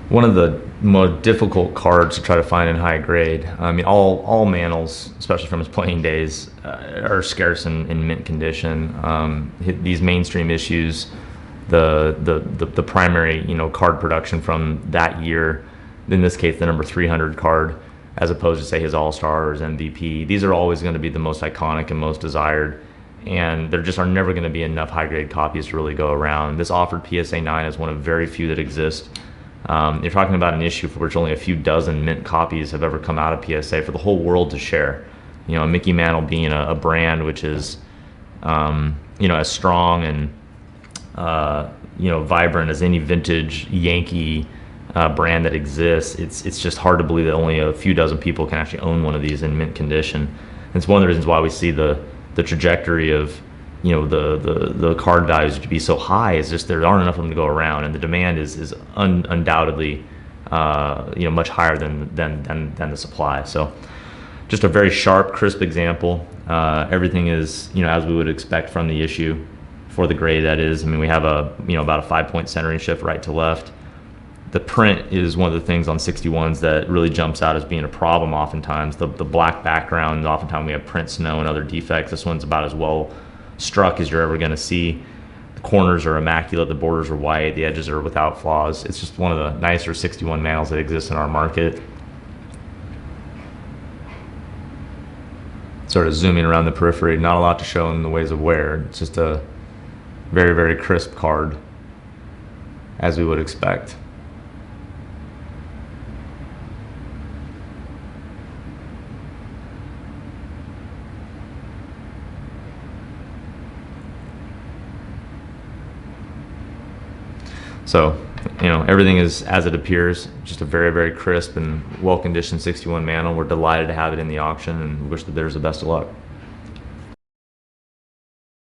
One of the more difficult cards to try to find in high grade. I mean, all Mantles, especially from his playing days, are scarce in mint condition. These mainstream issues, the primary card production from that year, in this case the number 300 card, as opposed to say his All-Star or his MVP. These are always going to be the most iconic and most desired, and there just are never going to be enough high grade copies to really go around. This offered PSA 9 is one of very few that exist. You're talking about an issue for which only a few dozen mint copies have ever come out of PSA for the whole world to share. Mickey Mantle being a brand which is, as strong and vibrant as any vintage Yankee brand that exists. It's just hard to believe that only a few dozen people can actually own one of these in mint condition. And it's one of the reasons why we see the trajectory of the card values to be so high. Is just there aren't enough of them to go around, and the demand is undoubtedly much higher than the supply. So just a very sharp, crisp example. Everything is as we would expect from the issue for the grade. That is, I mean, we have about a 5-point centering shift right to left. The print is one of the things on 61s that really jumps out as being a problem oftentimes. The black background, oftentimes we have print snow and other defects. This one's about as well struck as you're ever going to see. The corners are immaculate, the borders are white, the edges are without flaws. It's just one of the nicer 61 Mantles that exists in our market. Sort of zooming around the periphery, not a lot to show in the ways of wear. It's just a very, very crisp card, as we would expect. So, everything is as it appears, just a very, very crisp and well-conditioned 61 Mantle. We're delighted to have it in the auction and wish the bidders the best of luck.